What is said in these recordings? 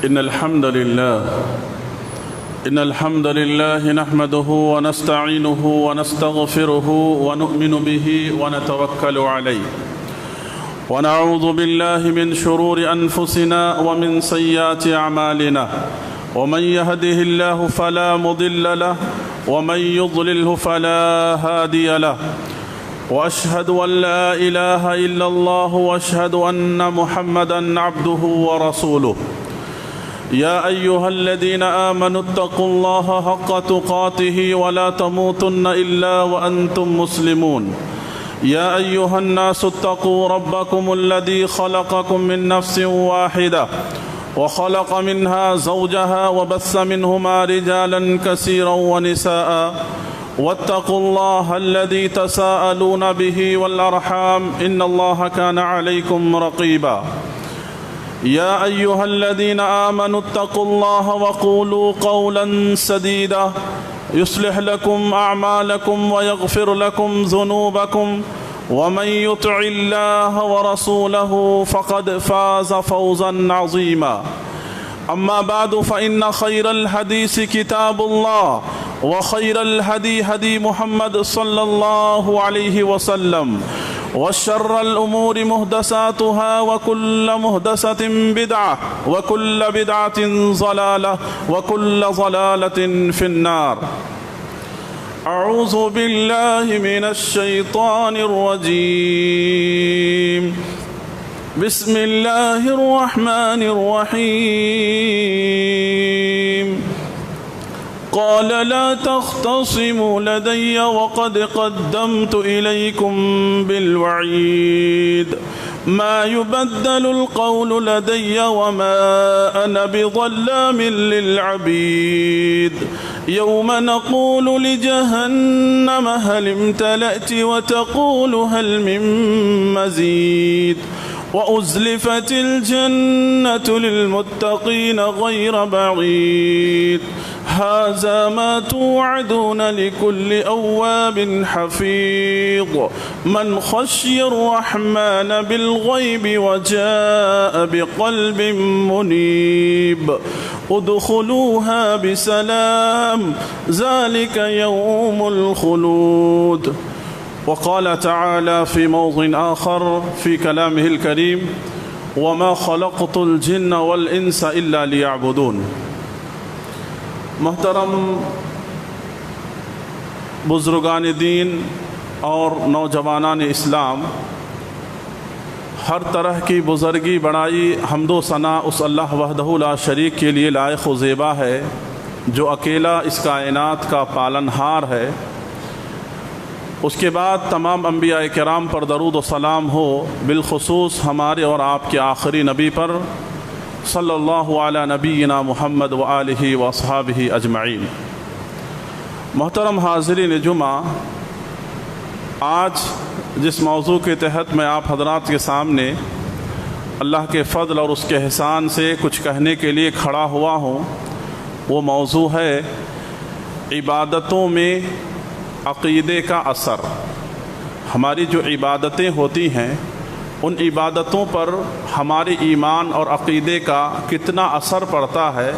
إن الحمد لله نحمده ونستعينه ونستغفره ونؤمن به ونتوكل عليه ونعوذ بالله من شرور أنفسنا ومن سيئات أعمالنا ومن يهده الله فلا مضل له ومن يضلله فلا هادي له وأشهد أن لا إله إلا الله وأشهد أن محمدًا عبده ورسوله يا أيها الذين آمنوا اتقوا الله حق تقاته ولا تموتن إلا وأنتم مسلمون يا أيها الناس اتقوا ربكم الذي خلقكم من نفس واحدة وخلق منها زوجها وبث منهما رجالا كثيرا ونساء واتقوا الله الذي تساءلون به والأرحام إن الله كان عليكم رقيبا يا أيها الذين آمنوا اتقوا الله وقولوا قولا سديدا يصلح لكم أعمالكم ويغفر لكم ذنوبكم ومن يطع الله ورسوله فقد فاز فوزا عظيما أما بعد فإن خير الحديث كتاب الله وخير الهدي هدي محمد صلى الله عليه وسلم وشر الأمور محدثاتها وكل محدثة بدعة وكل بدعة ضلالة وكل ضلالة في النار أعوذ بالله من الشيطان الرجيم بسم الله الرحمن الرحيم قال لا تختصموا لدي وقد قدمت إليكم بالوعيد ما يبدل القول لدي وما أنا بظلام للعبيد يوم نقول لجهنم هل امتلأت وتقول هل من مزيد وأزلفت الجنة للمتقين غير بعيد هذا ما توعدون لكل أواب حفيظ من خشي الرحمن بالغيب وجاء بقلب منيب ادخلوها بسلام ذلك يوم الخلود. وقال تعالى في موضع آخر في كلامه الكريم وما خلقت الجن والإنس إلا ليعبدون. محترم بزرگان دین اور نوجوانان اسلام، ہر طرح کی بزرگی بڑائی حمد و ثنا اس اللہ وحدہ لا شریک کے لیے لائق و زیبا ہے جو اکیلا اس کائنات کا پالنہار ہے۔ اس کے بعد تمام انبیاء کرام پر درود و سلام ہو، بالخصوص ہمارے اور آپ کے آخری نبی پر صلی اللہ علی نبینا محمد وآلہ واصحابہ اجمعین۔ محترم حاضرین جمعہ، آج جس موضوع کے تحت میں آپ حضرات کے سامنے اللہ کے فضل اور اس کے احسان سے کچھ کہنے کے لیے کھڑا ہوا ہوں، وہ موضوع ہے عبادتوں میں عقیدے کا اثر۔ ہماری جو عبادتیں ہوتی ہیں ان عبادتوں پر ہمارے ایمان اور عقیدے کا کتنا اثر پڑتا ہے،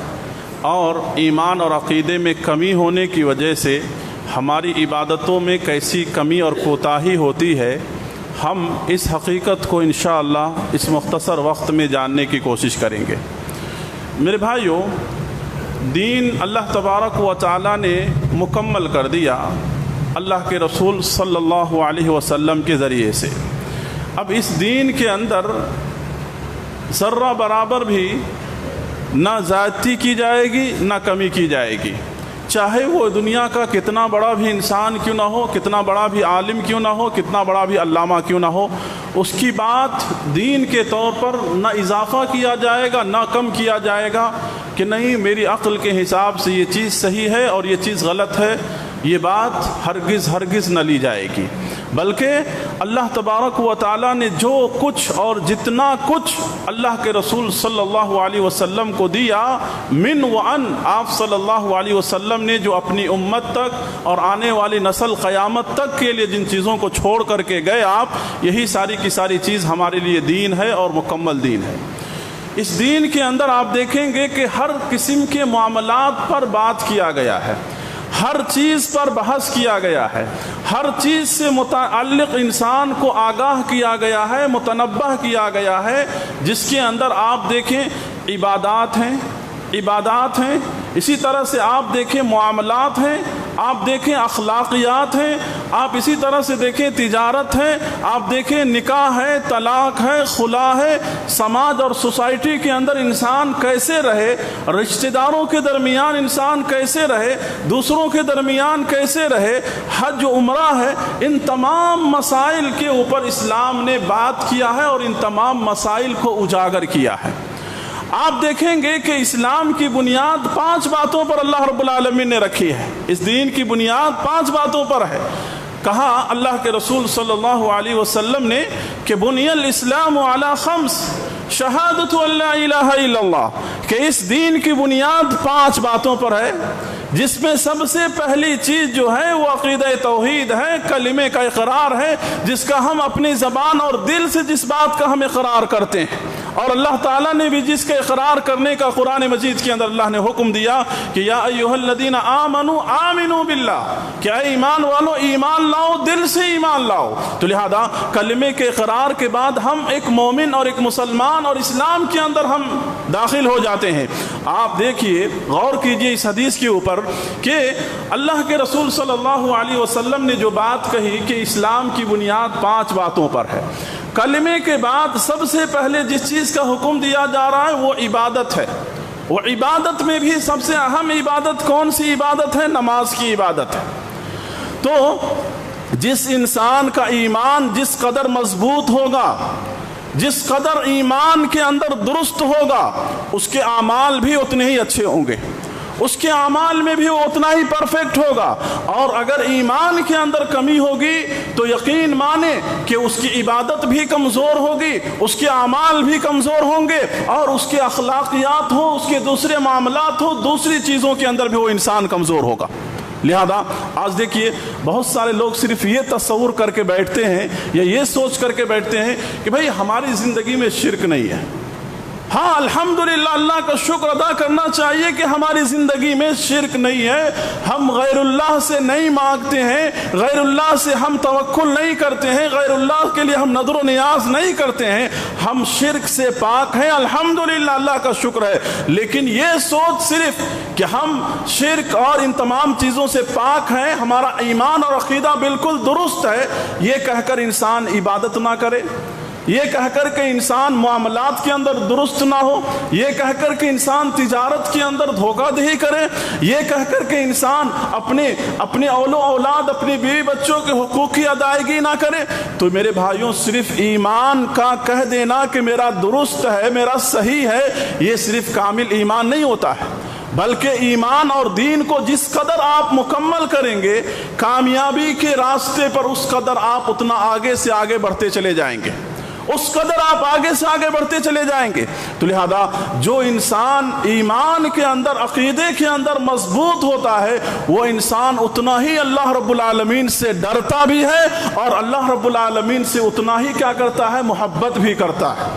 اور ایمان اور عقیدے میں کمی ہونے کی وجہ سے ہماری عبادتوں میں کیسی کمی اور کوتاہی ہوتی ہے، ہم اس حقیقت کو انشاءاللہ اس مختصر وقت میں جاننے کی کوشش کریں گے۔ میرے بھائیوں، دین اللہ تبارک و تعالی نے مکمل کر دیا اللہ کے رسول صلی اللہ علیہ وسلم کے ذریعے سے۔ اب اس دین کے اندر ذرہ برابر بھی نہ زیادتی کی جائے گی نہ کمی کی جائے گی، چاہے وہ دنیا کا کتنا بڑا بھی انسان کیوں نہ ہو، کتنا بڑا بھی عالم کیوں نہ ہو، کتنا بڑا بھی علامہ کیوں نہ ہو، اس کی بات دین کے طور پر نہ اضافہ کیا جائے گا نہ کم کیا جائے گا کہ نہیں میری عقل کے حساب سے یہ چیز صحیح ہے اور یہ چیز غلط ہے، یہ بات ہرگز نہ لی جائے گی، بلکہ اللہ تبارک و تعالیٰ نے جو کچھ اور جتنا کچھ اللہ کے رسول صلی اللہ علیہ وسلم کو دیا من و ان، آپ صلی اللہ علیہ وسلم نے جو اپنی امت تک اور آنے والی نسل قیامت تک کے لیے جن چیزوں کو چھوڑ کر کے گئے آپ، یہی ساری کی ساری چیز ہمارے لیے دین ہے اور مکمل دین ہے۔ اس دین کے اندر آپ دیکھیں گے کہ ہر قسم کے معاملات پر بات کیا گیا ہے، ہر چیز پر بحث کیا گیا ہے، ہر چیز سے متعلق انسان کو آگاہ کیا گیا ہے، متنبہ کیا گیا ہے، جس کے اندر آپ دیکھیں عبادات ہیں، اسی طرح سے آپ دیکھیں معاملات ہیں، آپ دیکھیں اخلاقیات ہیں، آپ اسی طرح سے دیکھیں تجارت ہے، آپ دیکھیں نکاح ہے، طلاق ہے، خلا ہے، سماج اور سوسائٹی کے اندر انسان کیسے رہے، رشتہ داروں کے درمیان انسان کیسے رہے، دوسروں کے درمیان کیسے رہے، حج و عمرہ ہے، ان تمام مسائل کے اوپر اسلام نے بات کیا ہے اور ان تمام مسائل کو اجاگر کیا ہے۔ آپ دیکھیں گے کہ اسلام کی بنیاد 5 باتوں پر اللہ رب العالمین نے رکھی ہے، اس دین کی بنیاد 5 باتوں پر ہے۔ کہا اللہ کے رسول صلی اللہ علیہ وسلم نے کہ بنی الاسلام علی 5 شہادت ان لا الہ الا اللہ، کہ اس دین کی بنیاد 5 باتوں پر ہے، جس میں سب سے پہلی چیز جو ہے وہ عقیدہ توحید ہے، کلمے کا اقرار ہے، جس کا ہم اپنی زبان اور دل سے جس بات کا ہم اقرار کرتے ہیں، اور اللہ تعالیٰ نے بھی جس کے اقرار کرنے کا قرآن مجید کے اندر اللہ نے حکم دیا کہ یا ایھا الذین آمنوا آمنوا باللہ، کہ اے ایمان والو ایمان لاؤ، دل سے ایمان لاؤ۔ تو لہذا کلمے کے اقرار کے بعد ہم ایک مومن اور ایک مسلمان اور اسلام کے اندر ہم داخل ہو جاتے ہیں۔ آپ دیکھیے، غور کیجئے اس حدیث کے اوپر کہ اللہ کے رسول صلی اللہ علیہ وسلم نے جو بات کہی کہ اسلام کی بنیاد 5 باتوں پر ہے، کلمے کے بعد سب سے پہلے جس چیز کا حکم دیا جا رہا ہے وہ عبادت ہے۔ وہ عبادت میں بھی سب سے اہم عبادت کون سی عبادت ہے؟ نماز کی عبادت ہے۔ تو جس انسان کا ایمان جس قدر مضبوط ہوگا، جس قدر ایمان کے اندر درست ہوگا، اس کے اعمال بھی اتنے ہی اچھے ہوں گے، اس کے اعمال میں بھی وہ اتنا ہی پرفیکٹ ہوگا۔ اور اگر ایمان کے اندر کمی ہوگی تو یقین مانے کہ اس کی عبادت بھی کمزور ہوگی، اس کے اعمال بھی کمزور ہوں گے، اور اس کے اخلاقیات ہوں، اس کے دوسرے معاملات ہوں، دوسری چیزوں کے اندر بھی وہ انسان کمزور ہوگا۔ لہذا آج دیکھیے بہت سارے لوگ صرف یہ تصور کر کے بیٹھتے ہیں یا یہ سوچ کر کے بیٹھتے ہیں کہ بھئی ہماری زندگی میں شرک نہیں ہے۔ ہاں الحمدللہ، اللہ کا شکر ادا کرنا چاہیے کہ ہماری زندگی میں شرک نہیں ہے، ہم غیر اللہ سے نہیں مانگتے ہیں، غیر اللہ سے ہم توکل نہیں کرتے ہیں، غیر اللہ کے لیے ہم نظر و نیاز نہیں کرتے ہیں، ہم شرک سے پاک ہیں، الحمدللہ، اللہ کا شکر ہے۔ لیکن یہ سوچ صرف کہ ہم شرک اور ان تمام چیزوں سے پاک ہیں، ہمارا ایمان اور عقیدہ بالکل درست ہے، یہ کہہ کر انسان عبادت نہ کرے، یہ کہہ کر کہ انسان معاملات کے اندر درست نہ ہو، یہ کہہ کر کہ انسان تجارت کے اندر دھوکہ دہی کرے، یہ کہہ کر کہ انسان اپنے اولاد اپنی بیوی بچوں کے حقوق کی ادائیگی نہ کرے، تو میرے بھائیوں صرف ایمان کا کہہ دینا کہ میرا درست ہے، میرا صحیح ہے، یہ صرف کامل ایمان نہیں ہوتا ہے، بلکہ ایمان اور دین کو جس قدر آپ مکمل کریں گے کامیابی کے راستے پر، اس قدر آپ اتنا آگے سے آگے بڑھتے چلے جائیں گے، اس قدر آپ آگے سے آگے بڑھتے چلے جائیں گے۔ تو لہذا جو انسان ایمان کے اندر، عقیدے کے اندر مضبوط ہوتا ہے، وہ انسان اتنا ہی اللہ رب العالمین سے ڈرتا بھی ہے، اور اللہ رب العالمین سے اتنا ہی کیا کرتا ہے؟ محبت بھی کرتا ہے۔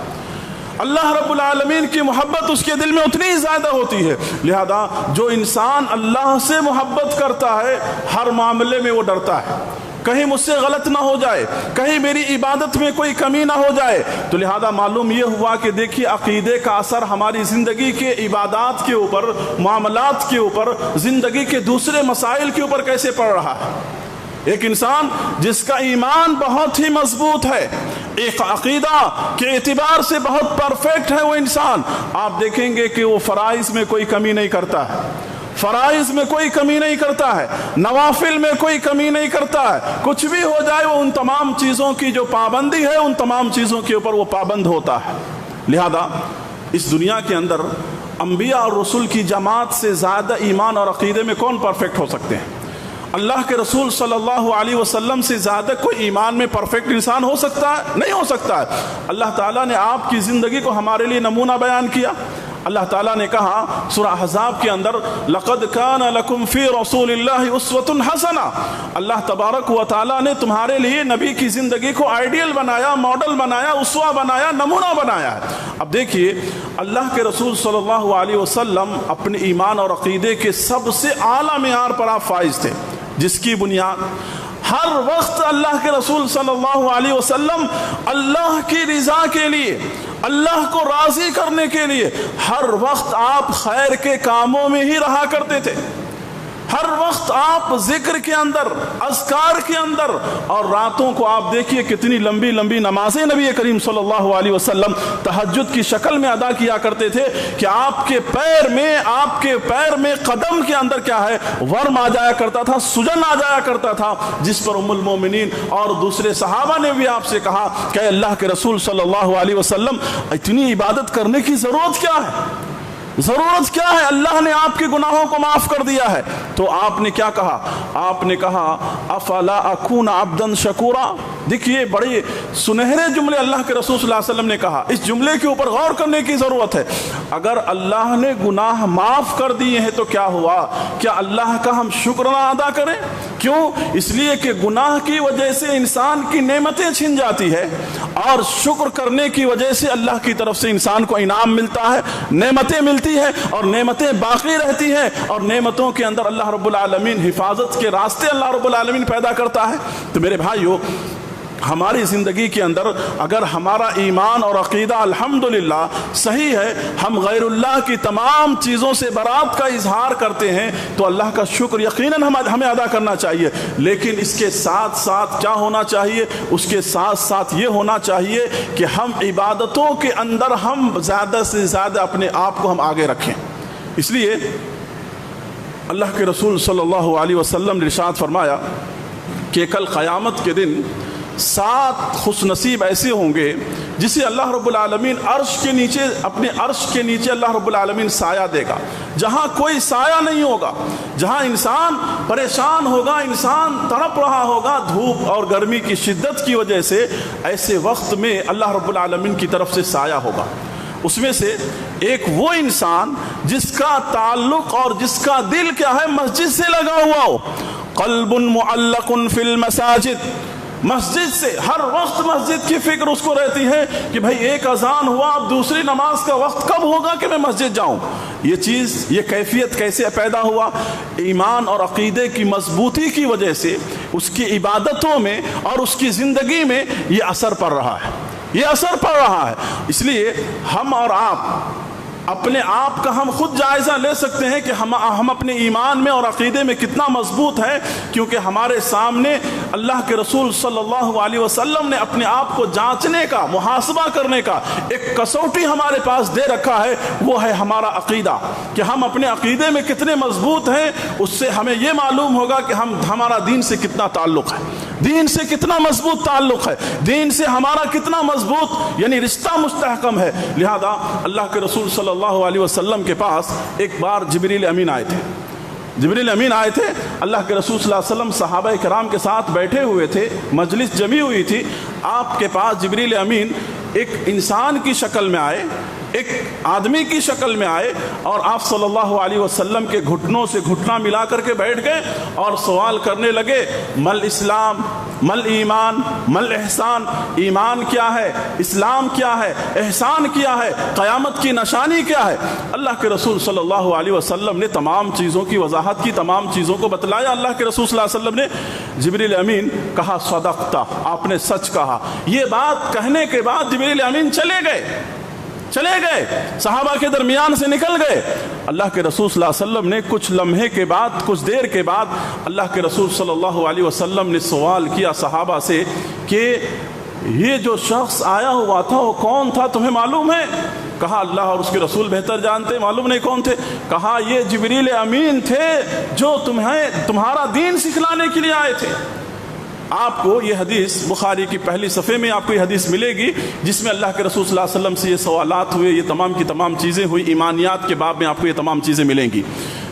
اللہ رب العالمین کی محبت اس کے دل میں اتنی ہی زیادہ ہوتی ہے۔ لہذا جو انسان اللہ سے محبت کرتا ہے، ہر معاملے میں وہ ڈرتا ہے، کہیں مجھ سے غلط نہ ہو جائے، کہیں میری عبادت میں کوئی کمی نہ ہو جائے۔ تو لہذا معلوم یہ ہوا کہ دیکھیے عقیدے کا اثر ہماری زندگی کے عبادات کے اوپر، معاملات کے اوپر، زندگی کے دوسرے مسائل کے اوپر کیسے پڑ رہا ہے۔ ایک انسان جس کا ایمان بہت ہی مضبوط ہے، ایک عقیدہ کے اعتبار سے بہت پرفیکٹ ہے، وہ انسان آپ دیکھیں گے کہ وہ فرائض میں کوئی کمی نہیں کرتا ہے، فرائض میں کوئی کمی نہیں کرتا ہے، نوافل میں کوئی کمی نہیں کرتا ہے، کچھ بھی ہو جائے وہ ان تمام چیزوں کی جو پابندی ہے ان تمام چیزوں کے اوپر وہ پابند ہوتا ہے۔ لہذا اس دنیا کے اندر انبیاء اور رسول کی جماعت سے زیادہ ایمان اور عقیدے میں کون پرفیکٹ ہو سکتے ہیں؟ اللہ کے رسول صلی اللہ علیہ وسلم سے زیادہ کوئی ایمان میں پرفیکٹ انسان ہو سکتا ہے؟ نہیں ہو سکتا ہے۔ اللہ تعالیٰ نے آپ کی زندگی کو ہمارے لیے نمونہ بیان کیا، اللہ تعالیٰ نے کہا سورہ احزاب کے اندر لقد کان لکم فی رسول اللہ اسوۃ حسنہ، اللہ تبارک و تعالیٰ نے تمہارے لیے نبی کی زندگی کو آئیڈیل بنایا، ماڈل بنایا، اسوہ بنایا، نمونہ بنایا ہے۔ اب دیکھیے اللہ کے رسول صلی اللہ علیہ وسلم اپنے ایمان اور عقیدے کے سب سے اعلیٰ معیار پر آپ فائز تھے، جس کی بنیاد ہر وقت اللہ کے رسول صلی اللہ علیہ وسلم اللہ کی رضا کے لیے، اللہ کو راضی کرنے کے لیے ہر وقت آپ خیر کے کاموں میں ہی رہا کرتے تھے۔ ہر وقت آپ ذکر کے اندر، اذکار کے اندر، اور راتوں کو آپ دیکھیے کتنی لمبی لمبی نمازیں نبی کریم صلی اللہ علیہ وسلم تہجد کی شکل میں ادا کیا کرتے تھے کہ آپ کے پیر میں قدم کے اندر کیا ہے، ورم آ جایا کرتا تھا، سجن آ جایا کرتا تھا، جس پر ام المومنین اور دوسرے صحابہ نے بھی آپ سے کہا کہ اللہ کے رسول صلی اللہ علیہ وسلم اتنی عبادت کرنے کی ضرورت کیا ہے؟ ضرورت کیا ہے؟ اللہ نے آپ کے گناہوں کو معاف کر دیا ہے۔ تو آپ نے کیا کہا؟ آپ نے کہا افلا اکون عبدا شکورا۔ دیکھیے بڑے سنہرے جملے اللہ کے رسول صلی اللہ علیہ وسلم نے کہا، اس جملے کے اوپر غور کرنے کی ضرورت ہے۔ اگر اللہ نے گناہ معاف کر دیے ہیں تو کیا ہوا؟ کیا اللہ کا ہم شکر نہ ادا کریں؟ کیوں؟ اس لیے کہ گناہ کی وجہ سے انسان کی نعمتیں چھن جاتی ہے، اور شکر کرنے کی وجہ سے اللہ کی طرف سے انسان کو انعام ملتا ہے، نعمتیں ملتی ہے، اور نعمتیں باقی رہتی ہیں، اور نعمتوں کے اندر اللہ رب العالمین حفاظت کے راستے اللہ رب العالمین پیدا کرتا ہے۔ تو میرے بھائیو، ہماری زندگی کے اندر اگر ہمارا ایمان اور عقیدہ الحمدللہ صحیح ہے، ہم غیر اللہ کی تمام چیزوں سے برات کا اظہار کرتے ہیں، تو اللہ کا شکر یقیناً ہمیں ادا کرنا چاہیے۔ لیکن اس کے ساتھ ساتھ کیا ہونا چاہیے؟ اس کے ساتھ ساتھ یہ ہونا چاہیے کہ ہم عبادتوں کے اندر ہم زیادہ سے زیادہ اپنے آپ کو ہم آگے رکھیں۔ اس لیے اللہ کے رسول صلی اللہ علیہ وسلم نے ارشاد فرمایا کہ کل قیامت کے دن 7 خوش نصیب ایسے ہوں گے جسے اللہ رب العالمین عرش کے نیچے، اپنے عرش کے نیچے اللہ رب العالمین سایہ دے گا، جہاں کوئی سایہ نہیں ہوگا، جہاں انسان پریشان ہوگا، انسان تڑپ رہا ہوگا دھوپ اور گرمی کی شدت کی وجہ سے، ایسے وقت میں اللہ رب العالمین کی طرف سے سایہ ہوگا۔ اس میں سے ایک وہ انسان جس کا تعلق اور جس کا دل کیا ہے، مسجد سے لگا ہوا ہو، قلب معلق فی المساجد، مسجد سے ہر وقت مسجد کی فکر اس کو رہتی ہے کہ بھائی ایک اذان ہوا، اب دوسری نماز کا وقت کب ہوگا کہ میں مسجد جاؤں۔ یہ چیز، یہ کیفیت کیسے پیدا ہوا؟ ایمان اور عقیدے کی مضبوطی کی وجہ سے اس کی عبادتوں میں اور اس کی زندگی میں یہ اثر پڑ رہا ہے، یہ اثر پڑ رہا ہے۔ اس لیے ہم اور آپ اپنے آپ کا ہم خود جائزہ لے سکتے ہیں کہ ہم اپنے ایمان میں اور عقیدے میں کتنا مضبوط ہیں، کیونکہ ہمارے سامنے اللہ کے رسول صلی اللہ علیہ وسلم نے اپنے آپ کو جانچنے کا، محاسبہ کرنے کا ایک کسوٹی ہمارے پاس دے رکھا ہے، وہ ہے ہمارا عقیدہ، کہ ہم اپنے عقیدے میں کتنے مضبوط ہیں۔ اس سے ہمیں یہ معلوم ہوگا کہ ہمارا دین سے کتنا تعلق ہے، دین سے کتنا مضبوط تعلق ہے، دین سے ہمارا کتنا مضبوط یعنی رشتہ مستحکم ہے۔ لہذا اللہ کے رسول صلی اللہ علیہ وسلم کے پاس ایک بار جبریل امین آئے تھے، جبریل امین آئے تھے، اللہ کے رسول صلی اللہ علیہ وسلم صحابہ کرام کے ساتھ بیٹھے ہوئے تھے، مجلس جمی ہوئی تھی، آپ کے پاس جبریل امین ایک انسان کی شکل میں آئے، ایک آدمی کی شکل میں آئے، اور آپ صلی اللہ علیہ وسلم کے گھٹنوں سے گھٹنا ملا کر کے بیٹھ گئے اور سوال کرنے لگے، مل اسلام، مل ایمان، مل احسان، ایمان کیا ہے، اسلام کیا ہے، احسان کیا ہے، قیامت کی نشانی کیا ہے۔ اللہ کے رسول صلی اللہ علیہ وسلم نے تمام چیزوں کی وضاحت کی، تمام چیزوں کو بتلایا۔ اللہ کے رسول صلی اللہ علیہ وسلم نے جبریل امین کہا صدقتا، آپ نے سچ کہا۔ یہ بات کہنے کے بعد جبریل امین چلے گئے، صحابہ کے درمیان سے نکل گئے۔ اللہ کے رسول صلی اللہ علیہ وسلم نے کچھ لمحے کے بعد، کچھ دیر کے بعد اللہ کے رسول صلی اللہ علیہ وسلم نے سوال کیا صحابہ سے کہ یہ جو شخص آیا ہوا تھا وہ کون تھا، تمہیں معلوم ہے؟ کہا اللہ اور اس کے رسول بہتر جانتے، معلوم نہیں کون تھے۔ کہا یہ جبریل امین تھے جو تمہارا دین سکھلانے کے لیے آئے تھے۔ آپ کو یہ حدیث بخاری کی پہلی صفحے میں آپ کو یہ حدیث ملے گی جس میں اللہ کے رسول صلی اللہ علیہ وسلم سے یہ سوالات ہوئے، یہ تمام کی تمام چیزیں ہوئی، ایمانیات کے باب میں آپ کو یہ تمام چیزیں ملیں گی۔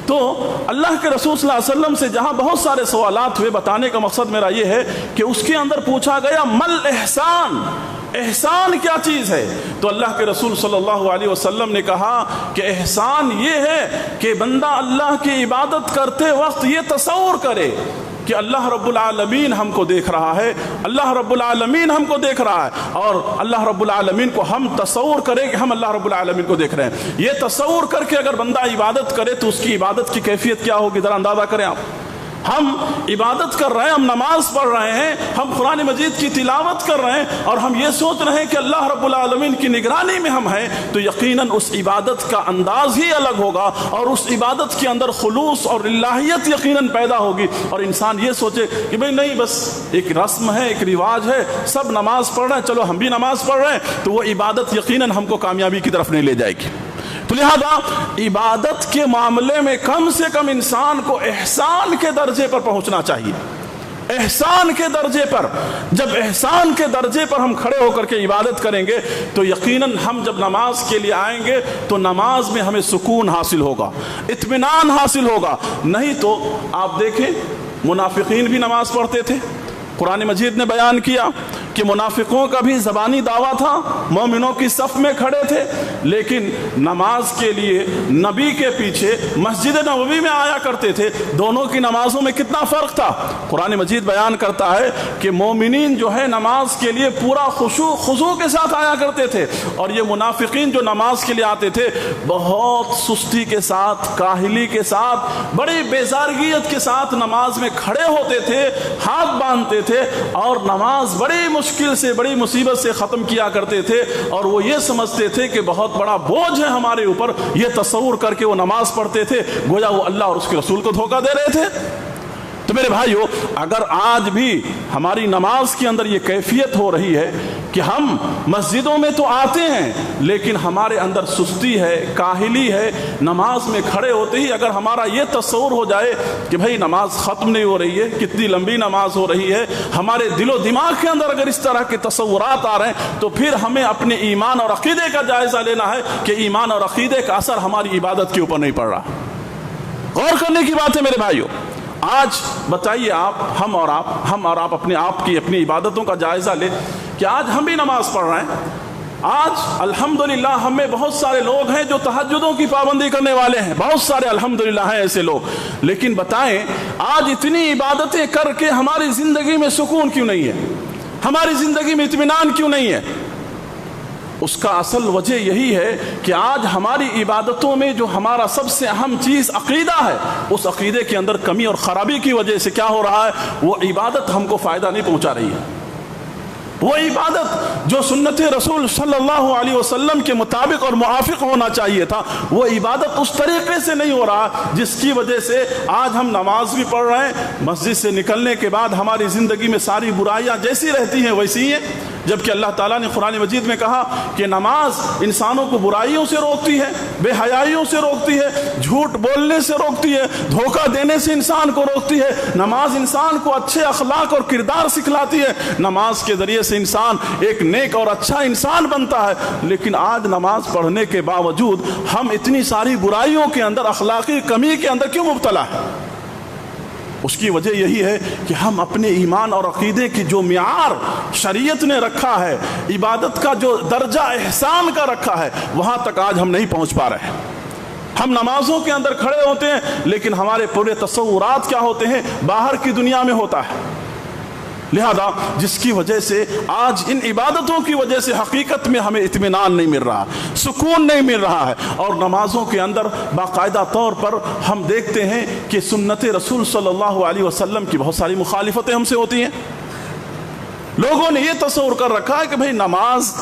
تو اللہ کے رسول صلی اللہ علیہ وسلم سے جہاں بہت سارے سوالات ہوئے، بتانے کا مقصد میرا یہ ہے کہ اس کے اندر پوچھا گیا مل احسان، احسان کیا چیز ہے؟ تو اللہ کے رسول صلی اللہ علیہ وسلم نے کہا کہ احسان یہ ہے کہ بندہ اللہ کی عبادت کرتے وقت یہ تصور کرے کہ اللہ رب العالمین ہم کو دیکھ رہا ہے، اللہ رب العالمین ہم کو دیکھ رہا ہے، اور اللہ رب العالمین کو ہم تصور کریں کہ ہم اللہ رب العالمین کو دیکھ رہے ہیں۔ یہ تصور کر کے اگر بندہ عبادت کرے تو اس کی عبادت کی کیفیت کیا ہوگی، ذرا اندازہ کریں آپ۔ ہم عبادت کر رہے ہیں، ہم نماز پڑھ رہے ہیں، ہم قرآن مجید کی تلاوت کر رہے ہیں، اور ہم یہ سوچ رہے ہیں کہ اللہ رب العالمین کی نگرانی میں ہم ہیں، تو یقیناً اس عبادت کا انداز ہی الگ ہوگا، اور اس عبادت کے اندر خلوص اور الہیت یقیناً پیدا ہوگی، اور انسان یہ سوچے کہ بھئی نہیں، بس ایک رسم ہے، ایک رواج ہے، سب نماز پڑھ رہے ہیں، چلو ہم بھی نماز پڑھ رہے ہیں، تو وہ عبادت یقیناً ہم کو کامیابی کی طرف نہیں لے جائے گی۔ تو لہذا عبادت کے معاملے میں کم سے کم انسان کو احسان کے درجے پر پہنچنا چاہیے، احسان کے درجے پر۔ جب احسان کے درجے پر ہم کھڑے ہو کر کے عبادت کریں گے تو یقیناً ہم جب نماز کے لیے آئیں گے تو نماز میں ہمیں سکون حاصل ہوگا، اطمینان حاصل ہوگا۔ نہیں تو آپ دیکھیں منافقین بھی نماز پڑھتے تھے، قرآن مجید نے بیان کیا کہ منافقوں کا بھی زبانی دعویٰ تھا، مومنوں کی صف میں کھڑے تھے، لیکن نماز کے لیے نبی کے پیچھے مسجد نبوی میں آیا کرتے تھے۔ دونوں کی نمازوں میں کتنا فرق تھا۔ قرآن مجید بیان کرتا ہے کہ مومنین جو ہے نماز کے لیے پورا خضوع کے ساتھ آیا کرتے تھے، اور یہ منافقین جو نماز کے لیے آتے تھے بہت سستی کے ساتھ، کاہلی کے ساتھ، بڑی بیزارگیت کے ساتھ نماز میں کھڑے ہوتے تھے، ہاتھ باندھتے تھے، اور نماز بڑی مشکل سے، بڑی مصیبت سے ختم کیا کرتے تھے، اور وہ یہ سمجھتے تھے کہ بہت بڑا بوجھ ہے ہمارے اوپر، یہ تصور کر کے وہ نماز پڑھتے تھے گویا وہ اللہ اور اس کے رسول کو دھوکہ دے رہے تھے۔ تو میرے بھائیو، اگر آج بھی ہماری نماز کے اندر یہ کیفیت ہو رہی ہے کہ ہم مسجدوں میں تو آتے ہیں لیکن ہمارے اندر سستی ہے، کاہلی ہے، نماز میں کھڑے ہوتے ہی اگر ہمارا یہ تصور ہو جائے کہ بھئی نماز ختم نہیں ہو رہی ہے، کتنی لمبی نماز ہو رہی ہے، ہمارے دل و دماغ کے اندر اگر اس طرح کے تصورات آ رہے ہیں تو پھر ہمیں اپنے ایمان اور عقیدے کا جائزہ لینا ہے کہ ایمان اور عقیدے کا اثر ہماری عبادت کے اوپر نہیں پڑ رہا۔ غور کرنے کی بات ہے میرے بھائیو۔ آج بتائیے ہم اور آپ اپنے آپ کی اپنی عبادتوں کا جائزہ لیں کہ آج ہم بھی نماز پڑھ رہے ہیں، آج الحمدللہ ہم میں بہت سارے لوگ ہیں جو تہجدوں کی پابندی کرنے والے ہیں، بہت سارے الحمدللہ ہیں ایسے لوگ، لیکن بتائیں آج اتنی عبادتیں کر کے ہماری زندگی میں سکون کیوں نہیں ہے، ہماری زندگی میں اطمینان کیوں نہیں ہے؟ اس کا اصل وجہ یہی ہے کہ آج ہماری عبادتوں میں جو ہمارا سب سے اہم چیز عقیدہ ہے، اس عقیدے کے اندر کمی اور خرابی کی وجہ سے کیا ہو رہا ہے، وہ عبادت ہم کو فائدہ نہیں پہنچا رہی ہے۔ وہ عبادت جو سنت رسول صلی اللہ علیہ وسلم کے مطابق اور موافق ہونا چاہیے تھا، وہ عبادت اس طریقے سے نہیں ہو رہا، جس کی وجہ سے آج ہم نماز بھی پڑھ رہے ہیں، مسجد سے نکلنے کے بعد ہماری زندگی میں ساری برائیاں جیسی رہتی ہیں ویسی ہیں، جبکہ اللہ تعالیٰ نے قرآن مجید میں کہا کہ نماز انسانوں کو برائیوں سے روکتی ہے، بے حیائیوں سے روکتی ہے، جھوٹ بولنے سے روکتی ہے، دھوکہ دینے سے انسان کو روکتی ہے، نماز انسان کو اچھے اخلاق اور کردار سکھلاتی ہے، نماز کے ذریعے سے انسان ایک نیک اور اچھا انسان بنتا ہے۔ لیکن آج نماز پڑھنے کے باوجود ہم اتنی ساری برائیوں کے اندر، اخلاقی کمی کے اندر کیوں مبتلا ہے؟ اس کی وجہ یہی ہے کہ ہم اپنے ایمان اور عقیدے کی جو معیار شریعت نے رکھا ہے، عبادت کا جو درجہ احسان کا رکھا ہے، وہاں تک آج ہم نہیں پہنچ پا رہے ہیں۔ ہم نمازوں کے اندر کھڑے ہوتے ہیں لیکن ہمارے پورے تصورات کیا ہوتے ہیں، باہر کی دنیا میں ہوتا ہے۔ لہذا جس کی وجہ سے آج ان عبادتوں کی وجہ سے حقیقت میں ہمیں اطمینان نہیں مل رہا، سکون نہیں مل رہا ہے، اور نمازوں کے اندر باقاعدہ طور پر ہم دیکھتے ہیں کہ سنت رسول صلی اللہ علیہ وسلم کی بہت ساری مخالفتیں ہم سے ہوتی ہیں۔ لوگوں نے یہ تصور کر رکھا ہے کہ بھئی نماز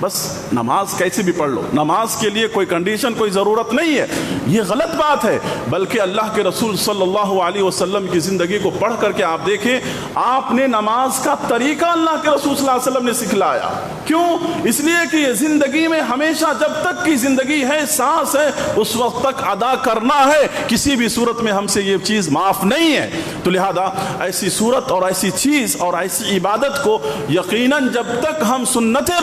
بس نماز کیسے بھی پڑھ لو، نماز کے لیے کوئی کنڈیشن، کوئی ضرورت نہیں ہے۔ یہ غلط بات ہے، بلکہ اللہ کے رسول صلی اللہ علیہ وسلم کی زندگی کو پڑھ کر کے آپ دیکھیں، آپ نے نماز کا طریقہ اللہ کے رسول صلی اللہ علیہ وسلم نے سکھلایا۔ کیوں؟ اس لیے کہ یہ زندگی میں ہمیشہ جب تک کی زندگی ہے، سانس ہے، اس وقت تک ادا کرنا ہے، کسی بھی صورت میں ہم سے یہ چیز معاف نہیں ہے۔ تو لہذا ایسی صورت اور ایسی چیز اور ایسی عبادت کو یقیناً جب تک ہم سنت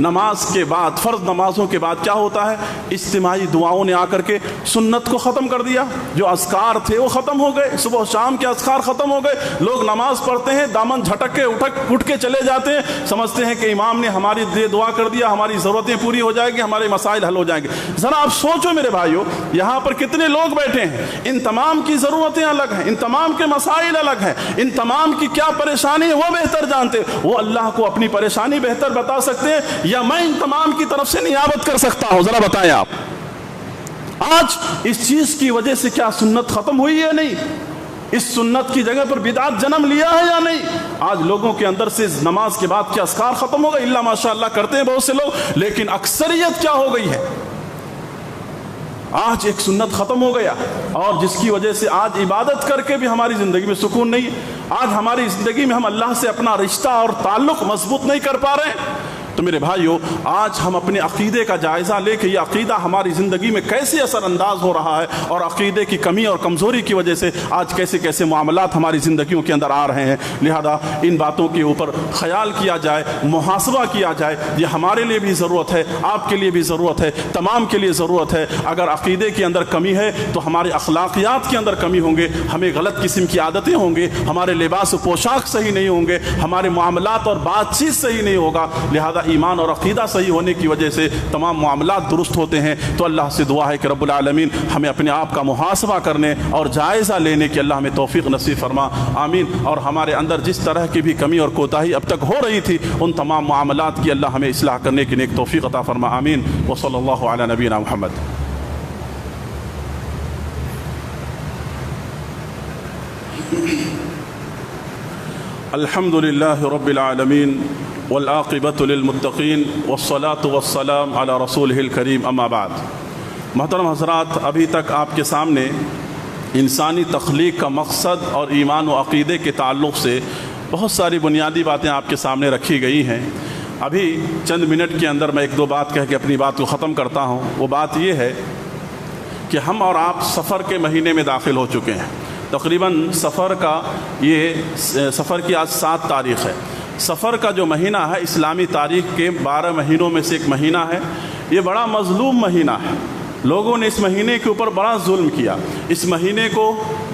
نماز کے بعد، فرض نمازوں کے بعد کیا ہوتا ہے؟ اجتماعی دعاؤں نے آ کر کے سنت کو ختم کر دیا. جو اذکار تھے وہ ختم ہو گئے، صبح و شام کے اذکار ختم ہو گئے. لوگ نماز پڑھتے ہیں، دامن جھٹک کے اٹھ کے چلے جاتے ہیں، سمجھتے ہیں کہ امام نے ہماری دعا کر دیا، ہماری ضرورتیں پوری ہو جائیں گی، ہمارے مسائل حل ہو جائیں گے. ذرا آپ سوچو میرے بھائیو، یہاں پر کتنے لوگ بیٹھے ہیں، ان تمام کی ضرورتیں الگ ہیں، ان تمام کے مسائل الگ ہیں، ان تمام کی کیا پریشانی ہے وہ بہتر جانتے. وہ اللہ کو اپنی پریشانی بہتر بتا سکتے ہیں یا میں ان تمام کی طرف سے نیابت کر سکتا ہوں؟ ذرا بتائیں آپ. آج اس چیز کی وجہ سے کیا سنت ختم ہوئی ہے؟ نہیں. اس سنت کی جگہ پر بدعت جنم لیا ہے یا نہیں؟ آج لوگوں کے اندر سے نماز کے بعد کیا اذکار ختم ہو گئے؟ اللہ ماشاءاللہ کرتے ہیں بہت سے لوگ، لیکن اکثریت کیا ہو گئی ہے؟ آج ایک سنت ختم ہو گیا، اور جس کی وجہ سے آج عبادت کر کے بھی ہماری زندگی میں سکون نہیں ہے. آج ہماری زندگی میں ہم اللہ سے اپنا رشتہ اور تعلق مضبوط نہیں کر پا رہے ہیں. تو میرے بھائیو، آج ہم اپنے عقیدے کا جائزہ لے کے یہ عقیدہ ہماری زندگی میں کیسے اثر انداز ہو رہا ہے، اور عقیدے کی کمی اور کمزوری کی وجہ سے آج کیسے کیسے معاملات ہماری زندگیوں کے اندر آ رہے ہیں. لہذا ان باتوں کے اوپر خیال کیا جائے، محاسبہ کیا جائے. یہ ہمارے لیے بھی ضرورت ہے، آپ کے لیے بھی ضرورت ہے، تمام کے لیے ضرورت ہے. اگر عقیدے کے اندر کمی ہے تو ہمارے اخلاقیات کے اندر کمی ہوں گے، ہمیں غلط قسم کی عادتیں ہوں گے، ہمارے لباس و پوشاک صحیح نہیں ہوں گے، ہمارے معاملات اور بات چیت صحیح نہیں ہوگا. لہذا ایمان اور عقیدہ صحیح ہونے کی وجہ سے تمام معاملات درست ہوتے ہیں. تو اللہ سے دعا ہے کہ رب العالمین ہمیں اپنے آپ کا محاسبہ کرنے اور جائزہ لینے کی اللہ ہمیں توفیق نصیب فرما. آمین. اور ہمارے اندر جس طرح کی بھی کمی اور کوتاہی اب تک ہو رہی تھی، ان تمام معاملات کی اللہ ہمیں اصلاح کرنے کی نیک توفیق عطا فرما. آمین. وصلی اللہ علی نبینا محمد. الحمد للہ رب العالمین والعاقبۃ للمتقین والصلاة والسلام علی رسولہ الکریم. اما بعد. محترم حضرات، ابھی تک آپ کے سامنے انسانی تخلیق کا مقصد اور ایمان و عقیدے کے تعلق سے بہت ساری بنیادی باتیں آپ کے سامنے رکھی گئی ہیں. ابھی چند منٹ کے اندر میں ایک دو بات کہہ کے اپنی بات کو ختم کرتا ہوں. وہ بات یہ ہے کہ ہم اور آپ سفر کے مہینے میں داخل ہو چکے ہیں. تقریباً سفر کی آج 7 تاریخ ہے. سفر کا جو مہینہ ہے اسلامی تاریخ کے 12 مہینوں میں سے ایک مہینہ ہے. یہ بڑا مظلوم مہینہ ہے. لوگوں نے اس مہینے کے اوپر بڑا ظلم کیا. اس مہینے کو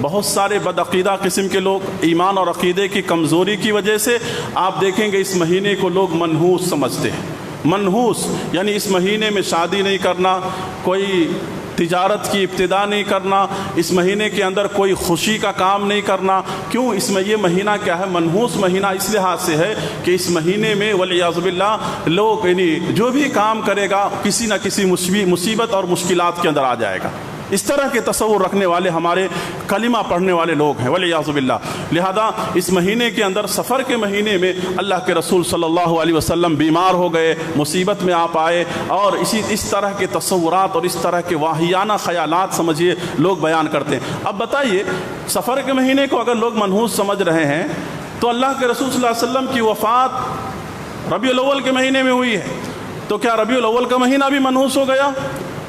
بہت سارے بدعقیدہ قسم کے لوگ ایمان اور عقیدے کی کمزوری کی وجہ سے آپ دیکھیں گے اس مہینے کو لوگ منحوس سمجھتے ہیں. منحوس یعنی اس مہینے میں شادی نہیں کرنا، کوئی تجارت کی ابتدا نہیں کرنا، اس مہینے کے اندر کوئی خوشی کا کام نہیں کرنا. کیوں؟ اس میں یہ مہینہ کیا ہے؟ منحوس مہینہ اس لحاظ سے ہے کہ اس مہینے میں والعیاذ باللہ لوگ یعنی جو بھی کام کرے گا کسی نہ کسی مصیبت اور مشکلات کے اندر آ جائے گا. اس طرح کے تصور رکھنے والے ہمارے کلمہ پڑھنے والے لوگ ہیں والعیاذ باللہ. لہذا اس مہینے کے اندر سفر کے مہینے میں اللہ کے رسول صلی اللہ علیہ وسلم بیمار ہو گئے، مصیبت میں آپ آئے، اور اس طرح کے تصورات اور اس طرح کے واہیانہ خیالات سمجھیے لوگ بیان کرتے ہیں. اب بتائیے، سفر کے مہینے کو اگر لوگ منحوس سمجھ رہے ہیں تو اللہ کے رسول صلی اللہ علیہ وسلم کی وفات ربیع الاول کے مہینے میں ہوئی ہے، تو کیا ربیع الاول کا مہینہ بھی منحوس ہو گیا؟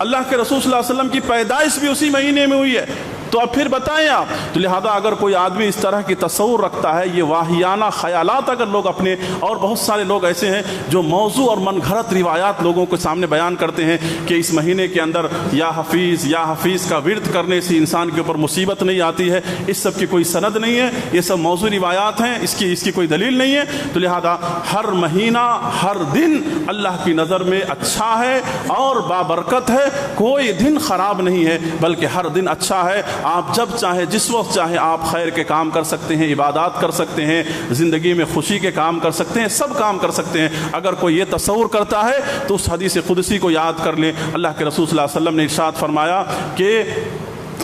اللہ کے رسول صلی اللہ علیہ وسلم کی پیدائش بھی اسی مہینے میں ہوئی ہے، تو اب پھر بتائیں آپ. تو لہذا اگر کوئی آدمی اس طرح کی تصور رکھتا ہے، یہ واہیانہ خیالات اگر لوگ اپنے، اور بہت سارے لوگ ایسے ہیں جو موضوع اور من گھڑت روایات لوگوں کے سامنے بیان کرتے ہیں کہ اس مہینے کے اندر یا حفیظ کا ورد کرنے سے انسان کے اوپر مصیبت نہیں آتی ہے، اس سب کی کوئی سند نہیں ہے، یہ سب موضوع روایات ہیں، اس کی کوئی دلیل نہیں ہے. تو لہذا ہر مہینہ، ہر دن اللہ کی نظر میں اچھا ہے اور بابرکت ہے. کوئی دن خراب نہیں ہے بلکہ ہر دن اچھا ہے. آپ جب چاہے، جس وقت چاہے آپ خیر کے کام کر سکتے ہیں، عبادات کر سکتے ہیں، زندگی میں خوشی کے کام کر سکتے ہیں، سب کام کر سکتے ہیں. اگر کوئی یہ تصور کرتا ہے تو اس حدیث قدسی کو یاد کر لیں. اللہ کے رسول صلی اللہ علیہ وسلم نے ارشاد فرمایا کہ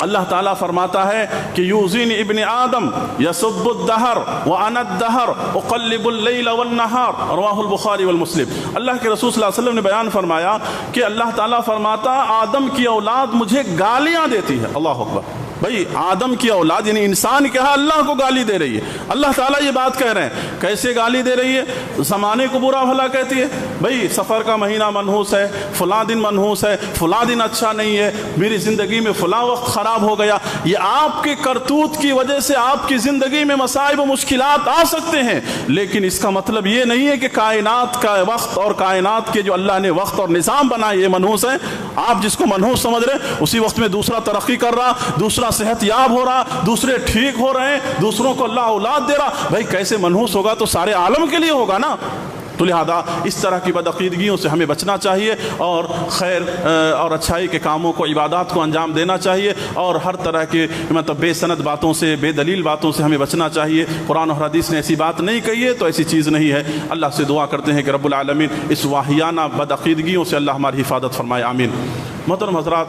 اللہ تعالیٰ فرماتا ہے کہ یوزین ابن آدم یسب الدہر وانا الدہر اقلب اللیل والنہار، رواہ البخاری والمسلم. اللہ کے رسول صلی اللہ علیہ وسلم نے بیان فرمایا کہ اللہ تعالیٰ فرماتا آدم کی اولاد مجھے گالیاں دیتی ہے. اللہ اکبر. بھائی آدم کی اولاد یعنی انسان کیا ہے اللہ کو گالی دے رہی ہے. اللہ تعالیٰ یہ بات کہہ رہے ہیں. کیسے گالی دے رہی ہے؟ زمانے کو برا بھلا کہتی ہے. بھائی سفر کا مہینہ منحوس ہے، فلاں دن منحوس ہے، فلاں دن اچھا نہیں ہے، میری زندگی میں فلاں وقت خراب ہو گیا. یہ آپ کے کرتوت کی وجہ سے آپ کی زندگی میں مصائب و مشکلات آ سکتے ہیں، لیکن اس کا مطلب یہ نہیں ہے کہ کائنات کا وقت اور کائنات کے جو اللہ نے وقت اور نظام بنائے یہ منحوس ہے. آپ جس کو منحوس سمجھ رہے ہیں اسی وقت میں دوسرا ترقی کر رہا، دوسرا صحت یاب ہو رہا، دوسرے ٹھیک ہو رہے ہیں، دوسروں کو اللہ اولاد دے رہا. بھائی کیسے منحوس ہوگا؟ تو سارے عالم کے لیے ہوگا نا. تو لہذا اس طرح کی بدعقیدگیوں سے ہمیں بچنا چاہیے اور خیر اور اچھائی کے کاموں کو، عبادات کو انجام دینا چاہیے، اور ہر طرح کے مطلب بے سند باتوں سے، بے دلیل باتوں سے ہمیں بچنا چاہیے. قرآن اور حدیث نے ایسی بات نہیں کہی ہے تو ایسی چیز نہیں ہے. اللہ سے دعا کرتے ہیں کہ رب العالمین اس واہیانہ بدعقیدگیوں سے اللہ ہماری حفاظت فرمائے. آمین. محترم حضرات،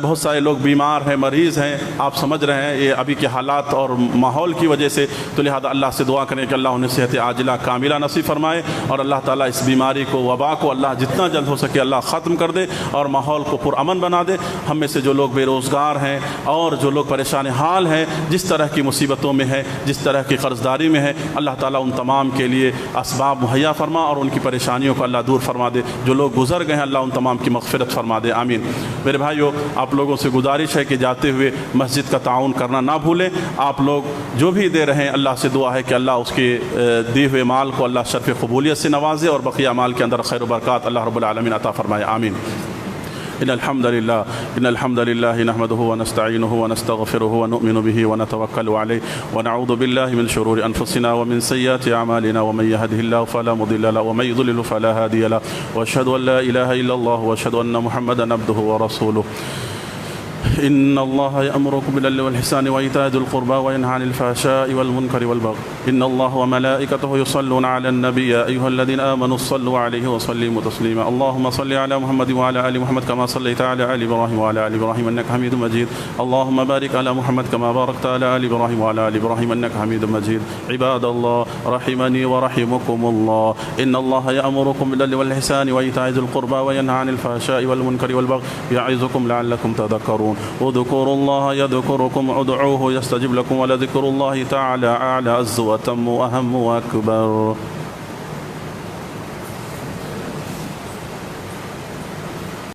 بہت سارے لوگ بیمار ہیں، مریض ہیں، آپ سمجھ رہے ہیں یہ ابھی کے حالات اور ماحول کی وجہ سے. تو لہذا اللہ سے دعا کریں کہ اللہ انہیں صحت عاجلہ کاملہ نصیب فرمائے، اور اللہ تعالیٰ اس بیماری کو، وبا کو اللہ جتنا جلد ہو سکے اللہ ختم کر دے اور ماحول کو پرامن بنا دے. ہم میں سے جو لوگ بے روزگار ہیں اور جو لوگ پریشان حال ہیں، جس طرح کی مصیبتوں میں ہے، جس طرح کی قرض داری میں ہے، اللہ تعالیٰ ان تمام کے لیے اسباب مہیا فرما اور ان کی پریشانیوں کو اللہ دور فرما دے. جو لوگ گزر گئے ہیں اللہ ان تمام کی مغفرت فرما دے. آمین. میرے بھائیو، آپ لوگوں سے گزارش ہے کہ جاتے ہوئے مسجد کا تعاون کرنا نہ بھولیں. آپ لوگ جو بھی دے رہے ہیں اللہ سے دعا ہے کہ اللہ اس کے دیے ہوئے مال کو اللہ شرف قبولیت سے نوازے اور بقیہ مال کے اندر خیر و برکات اللہ رب العالمین عطا فرمائے. آمین. إن الحمد لله نحمده ونستعينه ونستغفره ونؤمن به ونتوكل عليه ونعوذ بالله من شرور أنفسنا ومن سيئات أعمالنا ومن يهده الله فلا مضل له ومن يضلل فلا هادي له وأشهد أن لا إله إلا الله وأشهد أن محمدا عبده ورسوله. إن الله يأمركم بالعدل والإحسان وإيتاء ذي القربى وينهى عن الفحشاء والمنكر والبغي. إن الله وملائكته يصلون على النبي يا أيها الذين آمنوا صلوا عليه وسلموا تسليما. اللهم صل على محمد وعلى آل محمد كما صليت على آل إبراهيم وعلى آل إبراهيم إنك حميد مجيد. اللهم بارك على محمد كما باركت على آل إبراهيم وعلى آل إبراهيم إنك حميد مجيد. عباد الله رحمني ورحمكم الله، إن الله يأمركم بالعدل والإحسان وإيتاء ذي القربى وينهى عن الفحشاء والمنكر والبغي يعظكم لعلكم تذكرون. اذكروا الله يذكركم ادعوه يستجب لكم ولذكر الله تعالى أعلى عز وتم وأهم وأكبر.